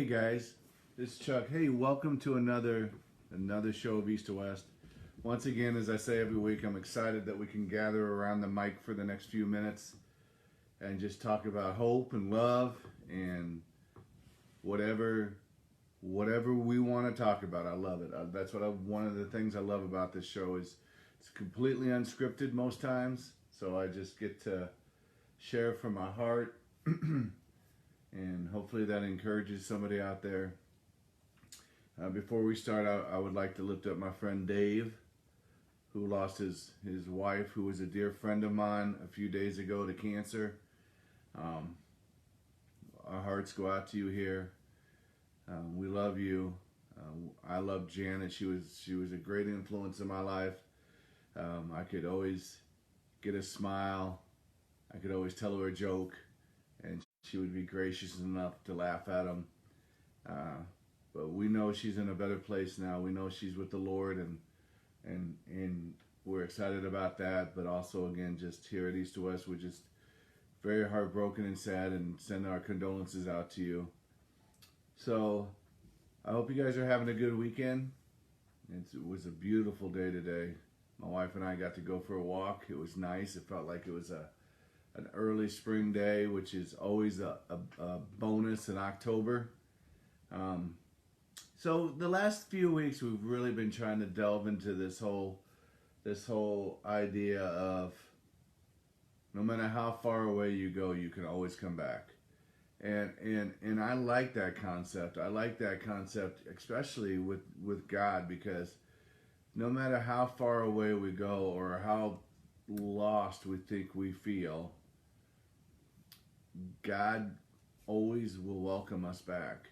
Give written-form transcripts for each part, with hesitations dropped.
Hey guys, this is Chuck. Hey, welcome to another show of East to West. Once again, as I say every week, I'm excited that we can gather around the mic for the next few minutes and just talk about hope and love and whatever we want to talk about. I love it. That's one of the things I love about this show is it's completely unscripted most times, so I just get to share from my heart. And hopefully that encourages somebody out there. Before we start, I would like to lift up my friend Dave, who lost his wife, who was a dear friend of mine a few days ago to cancer. Our hearts go out to you here. We love you. I love Janet. She was a great influence in my life. I could always get a smile. I could always tell her a joke, and she would be gracious enough to laugh at them. But we know she's in a better place now. We know she's with the Lord, and we're excited about that. But also, again, just here at East to West, we're just very heartbroken and sad, and send our condolences out to you. So I hope you guys are having a good weekend. It was a beautiful day today. My wife and I got to go for a walk. It was nice. It felt like it was an early spring day, which is always a bonus in October. So the last few weeks we've really been trying to delve into this whole idea of no matter how far away you go, you can always come back. And I like that concept. I like that concept, especially with God, because no matter how far away we go or how lost we think we feel, God always will welcome us back.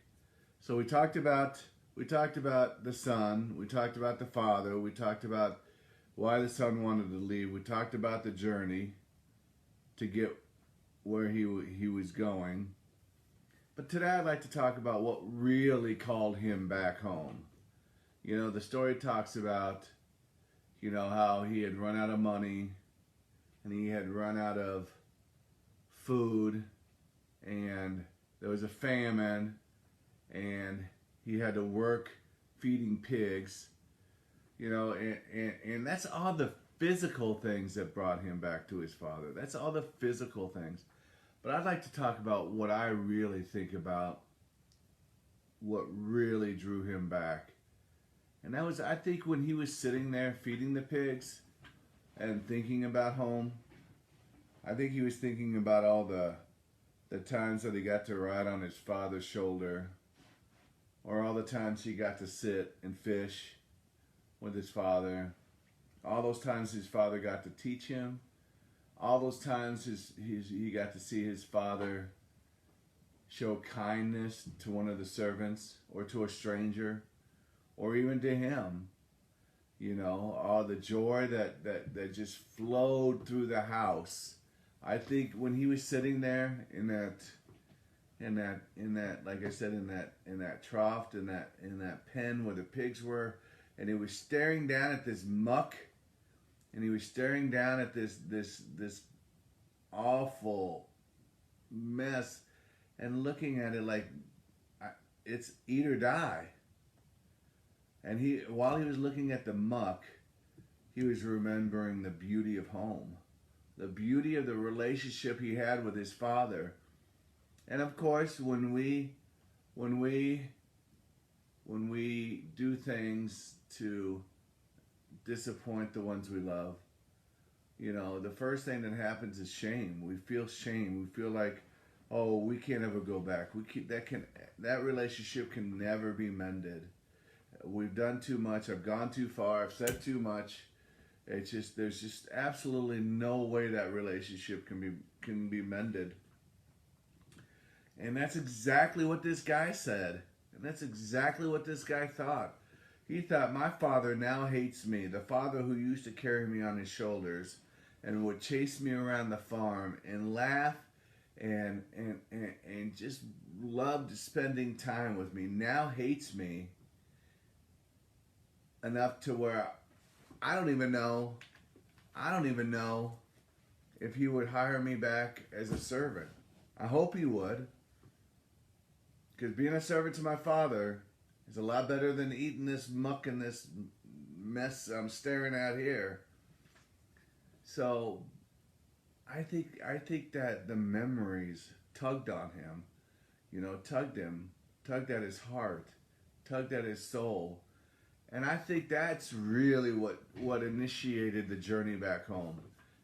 So we talked about the Son, we talked about the Father, we talked about why the Son wanted to leave, we talked about the journey to get where he was going. But today I'd like to talk about what really called him back home. You know, the story talks about, how he had run out of money and he had run out of food, and there was a famine, and he had to work feeding pigs, and that's all the physical things that brought him back to his father. That's all the physical things. But I'd like to talk about what I really think about what really drew him back. And that was, I think, when he was sitting there feeding the pigs and thinking about home. I think he was thinking about all the times that he got to ride on his father's shoulder, or all the times he got to sit and fish with his father, all those times his father got to teach him, all those times he got to see his father show kindness to one of the servants or to a stranger or even to him. All the joy that just flowed through the house. I think when he was sitting there in that, like I said, in that trough, in that pen where the pigs were, and he was staring down at this muck, and he was staring down at this awful mess, and looking at it like it's eat or die. And while he was looking at the muck, he was remembering the beauty of home. The beauty of the relationship he had with his father. And of course, when we do things to disappoint the ones we love, the first thing that happens is shame. We feel shame. We feel like, oh, we can't ever go back. That relationship can never be mended. We've done too much. I've gone too far. I've said too much. There's just absolutely no way that relationship can be mended. And that's exactly what this guy said. And that's exactly what this guy thought. He thought, my father now hates me. The father who used to carry me on his shoulders and would chase me around the farm and laugh and just loved spending time with me, now hates me enough to where I don't even know if he would hire me back as a servant. I hope he would. Because being a servant to my Father is a lot better than eating this muck and this mess I'm staring at here. So I think that the memories tugged on him, tugged at his heart, tugged at his soul. And I think that's really what initiated the journey back home.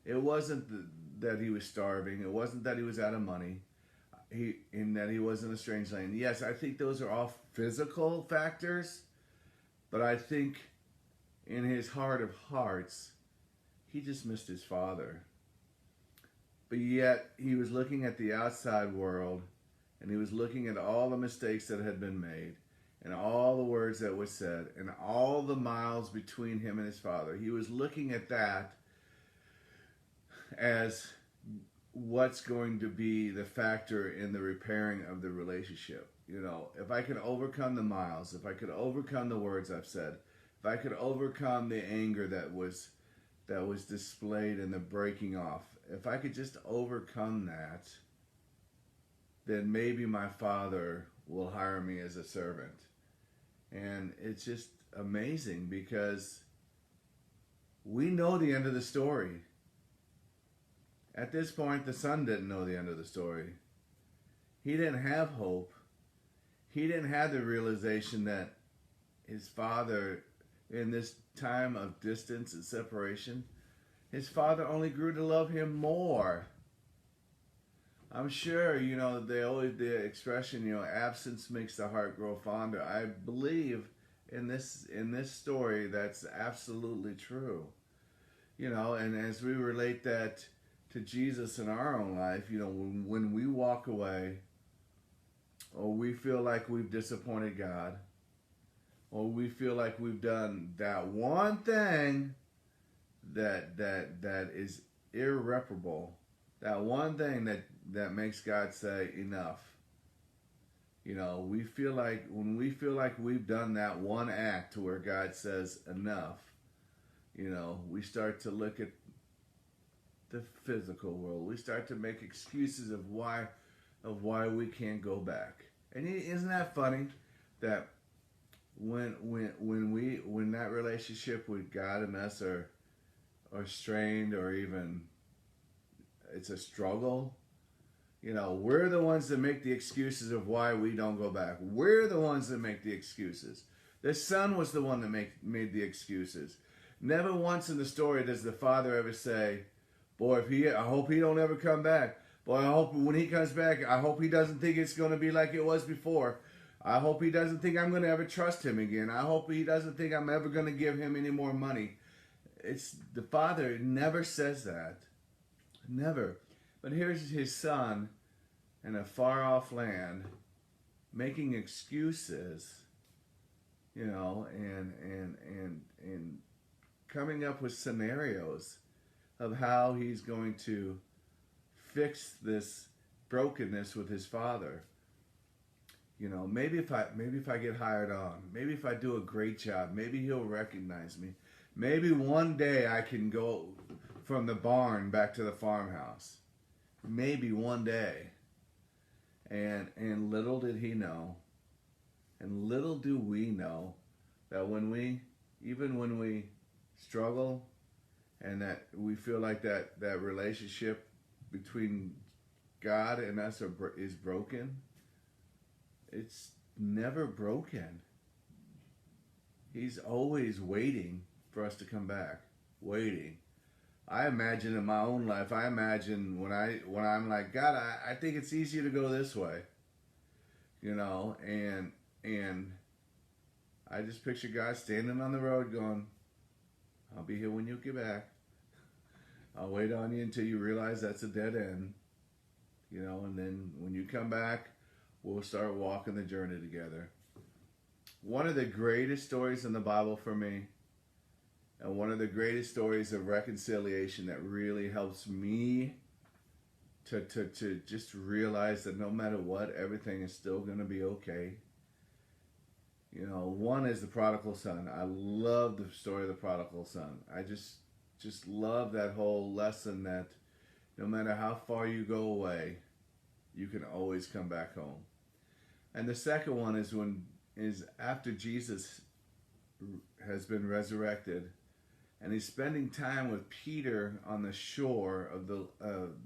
It wasn't that he was starving. It wasn't that he was out of money. In that he was in a strange land. Yes, I think those are all physical factors, but I think in his heart of hearts, he just missed his father. But yet, he was looking at the outside world, and he was looking at all the mistakes that had been made, and all the words that were said, and all the miles between him and his father. He was looking at that as what's going to be the factor in the repairing of the relationship. If I could overcome the miles, if I could overcome the words I've said, if I could overcome the anger that was displayed in the breaking off, if I could just overcome that, then maybe my father will hire me as a servant. And it's just amazing because we know the end of the story. At this point, the son didn't know the end of the story. He didn't have hope. He didn't have the realization that his father, in this time of distance and separation, his father only grew to love him more. I'm sure, the expression, absence makes the heart grow fonder. I believe in this story that's absolutely true. And as we relate that to Jesus in our own life, when we walk away, or we feel like we've disappointed God, or we feel like we've done that one thing that is irreparable, that one thing that makes God say enough. When we feel like we've done that one act to where God says enough, we start to look at the physical world. We start to make excuses of why we can't go back. And isn't that funny that when that relationship with God and us are strained, or even it's a struggle, we're the ones that make the excuses of why we don't go back. We're the ones that make the excuses. The son was the one that made the excuses. Never once in the story does the father ever say, boy, I hope he don't ever come back. Boy, I hope when he comes back, I hope he doesn't think it's going to be like it was before. I hope he doesn't think I'm going to ever trust him again. I hope he doesn't think I'm ever going to give him any more money. It's the father never says that. Never. But here's his son in a far-off land making excuses, and coming up with scenarios of how he's going to fix this brokenness with his father. Maybe if I get hired on, maybe if I do a great job, maybe he'll recognize me. Maybe one day I can go from the barn back to the farmhouse. Maybe one day. And little did he know, and little do we know, that even when we struggle, and that we feel like that relationship between God and us is broken, it's never broken. He's always waiting for us to come back. Waiting. I imagine in my own life, when I'm like, God, I think it's easier to go this way. And I just picture God standing on the road going, I'll be here when you get back. I'll wait on you until you realize that's a dead end. And then when you come back, we'll start walking the journey together. One of the greatest stories in the Bible for me, and one of the greatest stories of reconciliation that really helps me to just realize that no matter what, everything is still going to be okay. One is the prodigal son. I love the story of the prodigal son. I just love that whole lesson that no matter how far you go away, you can always come back home. And the second one is after Jesus has been resurrected, and he's spending time with Peter on the shore of the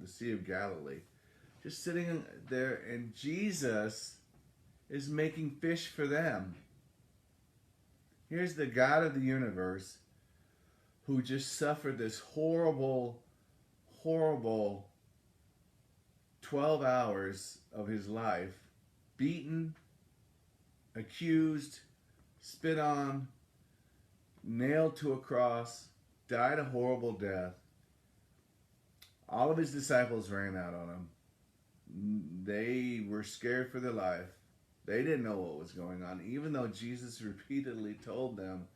Sea of Galilee, just sitting there, and Jesus is making fish for them. Here's the God of the universe who just suffered this horrible, horrible 12 hours of his life, beaten, accused, spit on, nailed to a cross, died a horrible death. All of his disciples ran out on him. They were scared for their life. They didn't know what was going on, even though Jesus repeatedly told them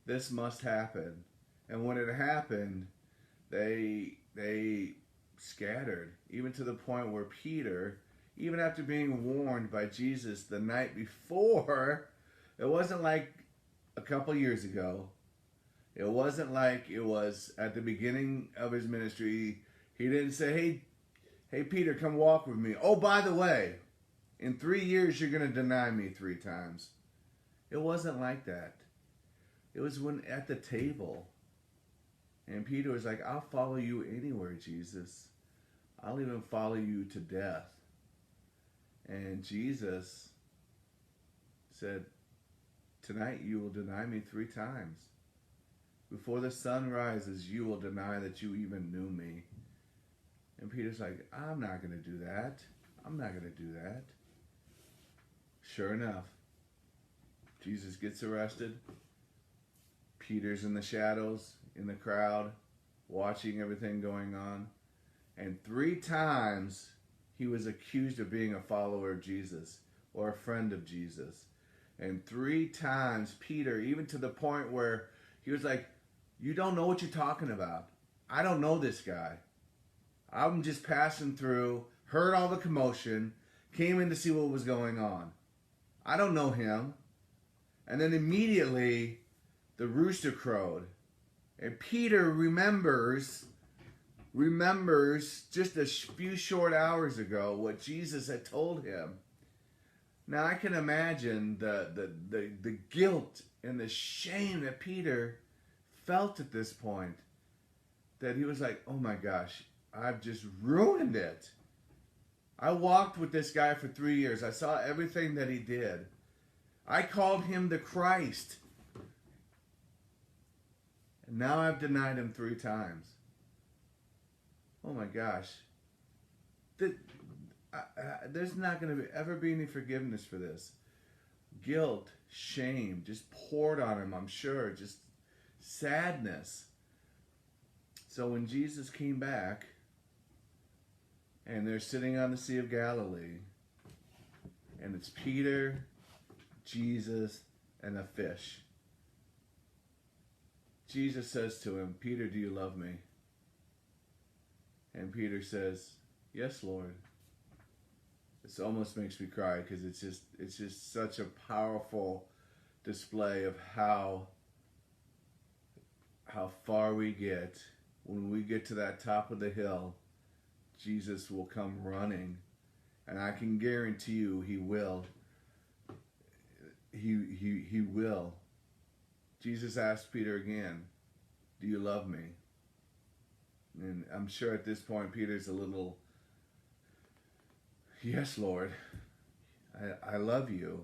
this must happen. And when it happened, they scattered, even to the point where Peter, even after being warned by Jesus the night before, it wasn't like a couple years ago. It wasn't like it was at the beginning of his ministry. He didn't say, hey Peter, come walk with me. Oh, by the way, in 3 years you're going to deny me 3 times. It wasn't like that. It was when at the table. And Peter was like, I'll follow you anywhere, Jesus. I'll even follow you to death. And Jesus said, tonight you will deny me 3 times. Before the sun rises, you will deny that you even knew me. And Peter's like, I'm not going to do that. I'm not going to do that. Sure enough, Jesus gets arrested. Peter's in the shadows, in the crowd, watching everything going on. And 3 times he was accused of being a follower of Jesus or a friend of Jesus. And 3 times Peter, even to the point where he was like, you don't know what you're talking about. I don't know this guy. I'm just passing through, heard all the commotion, came in to see what was going on. I don't know him. And then immediately the rooster crowed. And Peter remembers just a few short hours ago what Jesus had told him. Now I can imagine the guilt and the shame that Peter felt at this point. That he was like, oh my gosh, I've just ruined it. I walked with this guy for 3 years. I saw everything that he did. I called him the Christ. And now I've denied him 3 times. Oh my gosh. There's not going to ever be any forgiveness for this. Guilt, shame, just poured on him, I'm sure. Just sadness. So when Jesus came back, and they're sitting on the Sea of Galilee, and it's Peter, Jesus, and a fish. Jesus says to him, Peter, do you love me? And Peter says, yes, Lord. This almost makes me cry because it's just such a powerful display of how far we get. When we get to that top of the hill, Jesus will come running, and I can guarantee you he will. He will. Jesus asked Peter again, do you love me? And I'm sure at this point Peter's a little, yes, Lord, I love you.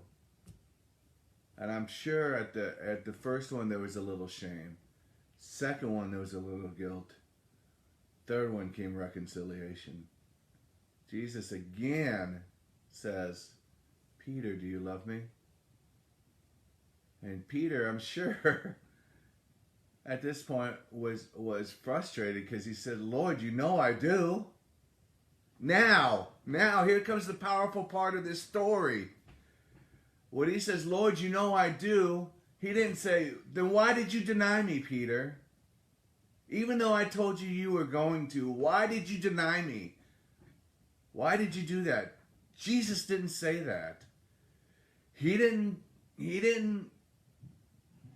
And I'm sure at the first one there was a little shame. Second one there was a little guilt. Third one came reconciliation. Jesus again says, Peter, do you love me? And Peter, I'm sure, at this point was frustrated because he said, Lord, you know I do. Now, here comes the powerful part of this story. When he says, Lord, you know I do, he didn't say, then why did you deny me, Peter? Even though I told you you were going to, why did you deny me? Why did you do that? Jesus didn't say that. He didn't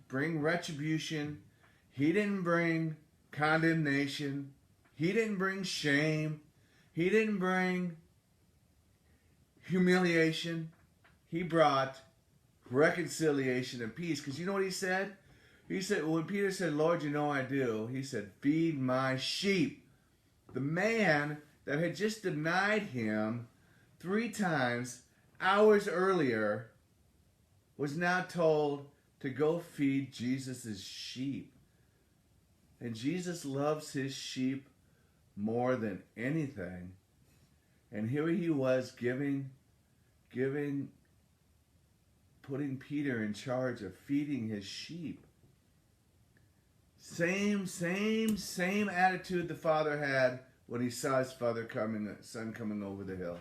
bring retribution. He didn't bring condemnation. He didn't bring shame. He didn't bring humiliation. He brought reconciliation and peace. Because you know what he said? He said, when Peter said, Lord, you know I do, he said, feed my sheep. The man that had just denied him 3 times hours earlier was now told to go feed Jesus' sheep. And Jesus loves his sheep more than anything. And here he was putting Peter in charge of feeding his sheep. Same attitude the father had when he saw his son coming over the hill.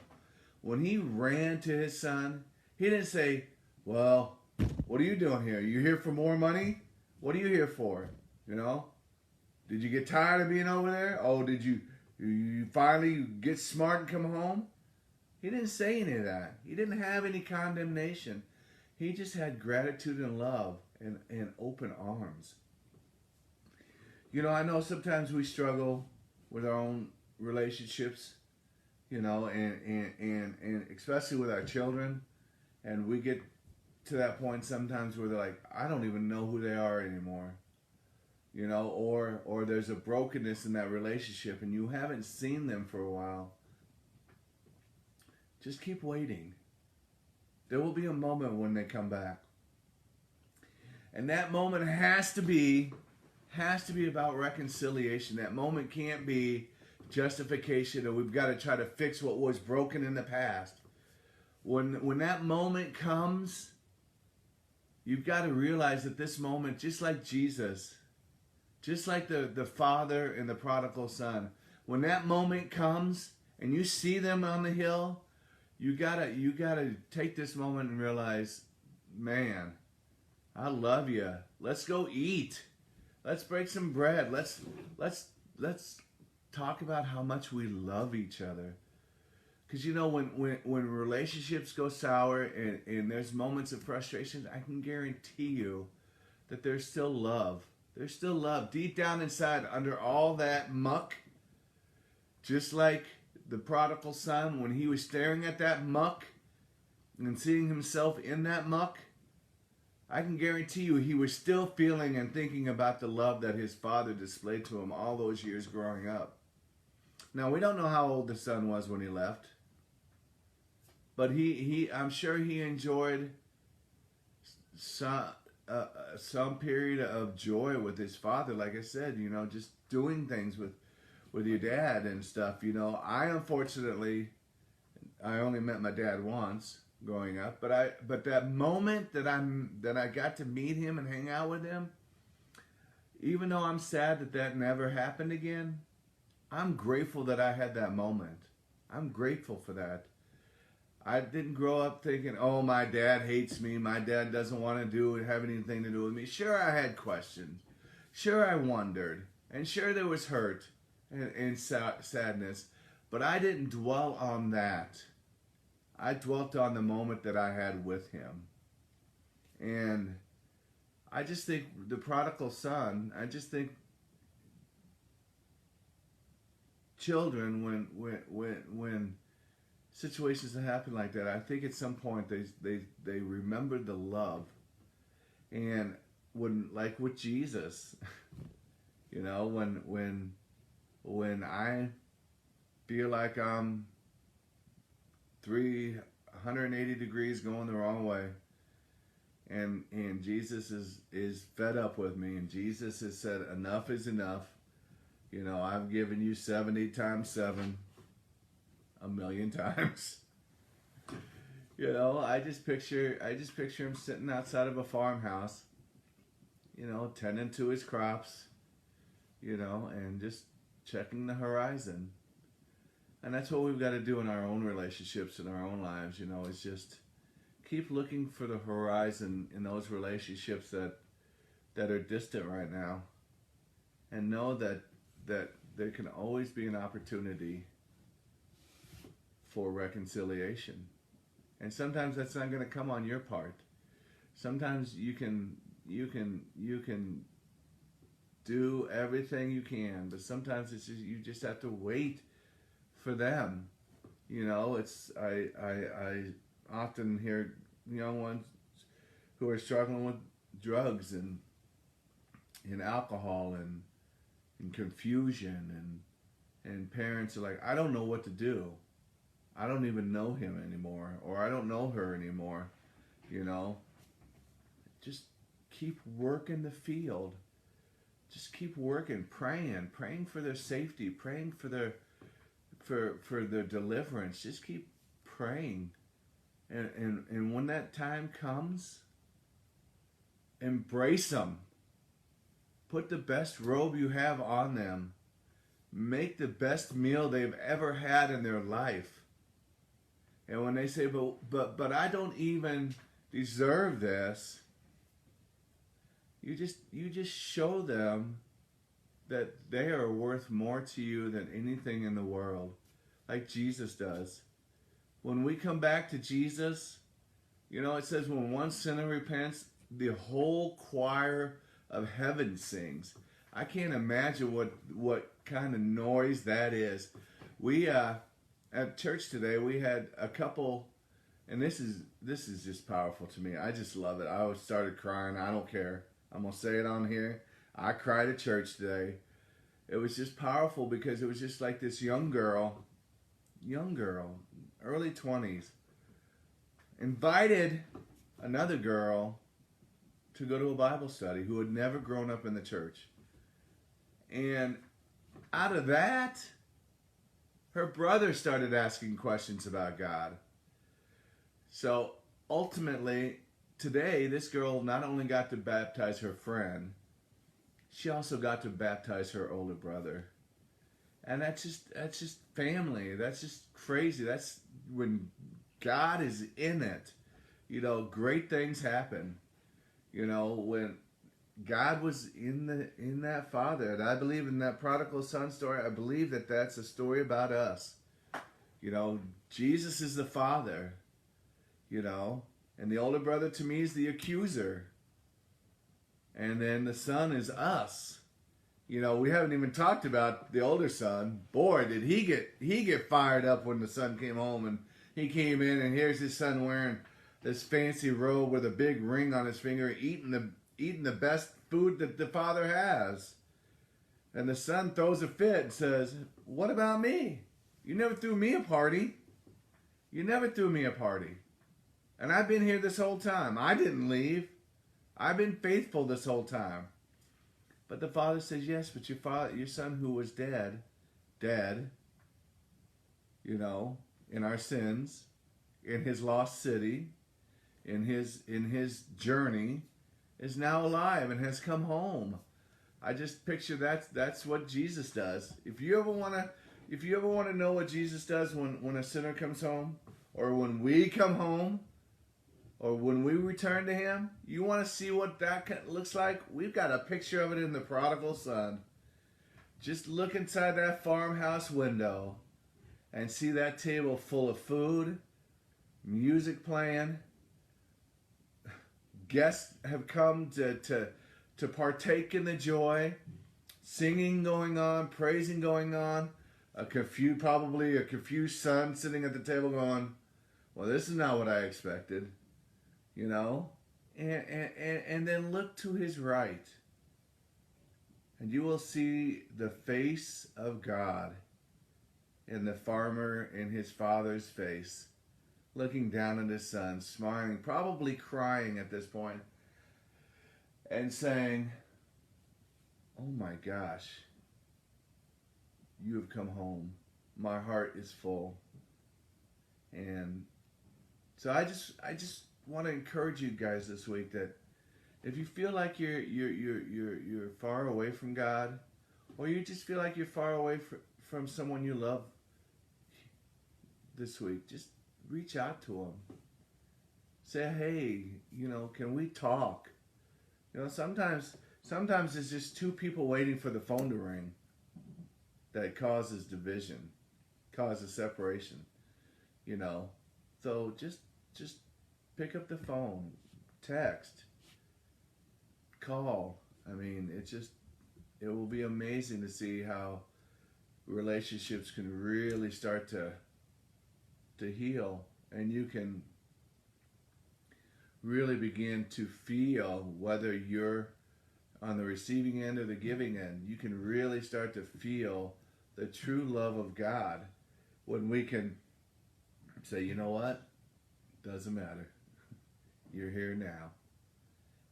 When he ran to his son, he didn't say, well, what are you doing here? You here for more money? What are you here for? You know? Did you get tired of being over there? Oh, did you finally get smart and come home? He didn't say any of that. He didn't have any condemnation. He just had gratitude and love and open arms. You know, I know sometimes we struggle with our own relationships, you know, and especially with our children. And we get to that point sometimes where they're like, I don't even know who they are anymore. You know, or there's a brokenness in that relationship and you haven't seen them for a while. Just keep waiting. There will be a moment when they come back. And that moment has to be about reconciliation. That moment can't be justification or we've got to try to fix what was broken in the past. When that moment comes, you've got to realize that this moment, just like Jesus, just like the father and the prodigal son, when that moment comes and you see them on the hill, you gotta take this moment and realize, man, I love you. Let's go eat. Let's break some bread. Let's talk about how much we love each other. Because you know, when relationships go sour and there's moments of frustration, I can guarantee you that there's still love. There's still love deep down inside under all that muck. Just like the prodigal son, when he was staring at that muck and seeing himself in that muck, I can guarantee you he was still feeling and thinking about the love that his father displayed to him all those years growing up. Now, we don't know how old the son was when he left, but I'm sure he enjoyed some period of joy with his father. Like I said, you know, just doing things with your dad and stuff. You know, I unfortunately only met my dad once growing up, but that moment that I got to meet him and hang out with him, even though I'm sad that never happened again, I'm grateful that I had that moment. I'm grateful for that. I didn't grow up thinking, oh, my dad hates me, my dad doesn't want to have anything to do with me. Sure, I had questions. Sure, I wondered. And sure, there was hurt and sadness. But I didn't dwell on that. I dwelt on the moment that I had with him. And I just think the prodigal son, I just think children, when situations that happen like that, I think at some point they remembered the love. And like with Jesus, you know, when I feel like I'm 380 degrees going the wrong way, and Jesus is fed up with me, and Jesus has said enough is enough. You know, I've given you 70 times 7 a million times. You know, I just picture him sitting outside of a farmhouse, you know, tending to his crops, you know, and just checking the horizon. And that's what we've got to do in our own relationships, in our own lives, you know, is just keep looking for the horizon in those relationships that are distant right now. And know that there can always be an opportunity for reconciliation. And sometimes that's not going to come on your part. Sometimes you can do everything you can, but sometimes it's just, you just have to wait for them. You know, I often hear young ones who are struggling with drugs and alcohol and confusion and parents are like, I don't know what to do. I don't even know him anymore, or I don't know her anymore. You know, just keep working the field. Just keep working, praying for their safety, praying for their for their deliverance. Just keep praying, and when that time comes, embrace them. Put the best robe you have on them. Make the best meal they've ever had in their life. And when they say, but I don't even deserve this, you just show them that they are worth more to you than anything in the world, like Jesus does. When we come back to Jesus, you know, it says when one sinner repents, the whole choir of heaven sings. I can't imagine what kind of noise that is. We at church today, we had a couple, and this is just powerful to me. I just love it. I started crying. I don't care. I'm gonna say it on here. I cried at church today. It was just powerful because it was just like this young girl, early 20s, invited another girl to go to a Bible study who had never grown up in the church. And out of that, her brother started asking questions about God. So ultimately, today, this girl not only got to baptize her friend, she also got to baptize her older brother. And that's just family. That's just crazy. That's when God is in it. You know, great things happen. You know, when God was in that father, and I believe in that prodigal son story, I believe that that's a story about us. You know, Jesus is the father, you know, and the older brother to me is the accuser. And then the son is us. You know, we haven't even talked about the older son. Boy, did he get fired up when the son came home, and he came in and here's his son wearing this fancy robe with a big ring on his finger, eating the best food that the father has. And the son throws a fit and says, "What about me? You never threw me a party. You never threw me a party. And I've been here this whole time. I didn't leave. I've been faithful this whole time." But the father says, "Yes, but your son who was dead, you know, in our sins, in his lost city, in his journey, is now alive and has come home." I just picture that's what Jesus does. If you ever want to know what Jesus does when a sinner comes home, or when we come home, or when we return to him, you want to see what that looks like? We've got a picture of it in the prodigal son. Just look inside that farmhouse window and see that table full of food, music playing. Guests have come to partake in the joy, singing going on, praising going on. Probably a confused son sitting at the table going, "Well, this is not what I expected." You know, and then look to his right, and you will see the face of God in the farmer in his father's face, looking down at his son, smiling, probably crying at this point, and saying, "Oh my gosh, you have come home. My heart is full." And so I just want to encourage you guys this week that if you feel like you're far away from God, or you just feel like you're far away from someone you love this week, just reach out to them. Say, "Hey, you know, can we talk?" You know, sometimes it's just two people waiting for the phone to ring that causes division, causes separation. You know, so just pick up the phone, text, call. I mean, it will be amazing to see how relationships can really start to heal, and you can really begin to feel, whether you're on the receiving end or the giving end, you can really start to feel the true love of God when we can say, you know what? Doesn't matter. You're here now.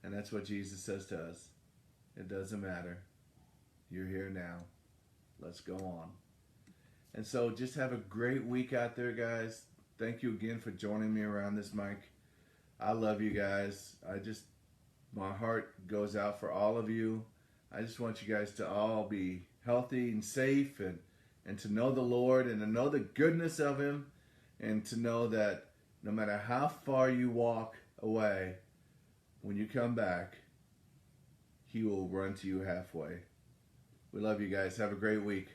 And that's what Jesus says to us. It doesn't matter. You're here now. Let's go on. And so just have a great week out there, guys. Thank you again for joining me around this mic. I love you guys. My heart goes out for all of you. I just want you guys to all be healthy and safe, and to know the Lord and to know the goodness of Him, and to know that no matter how far you walk away, when you come back, He will run to you halfway. We love you guys. Have a great week.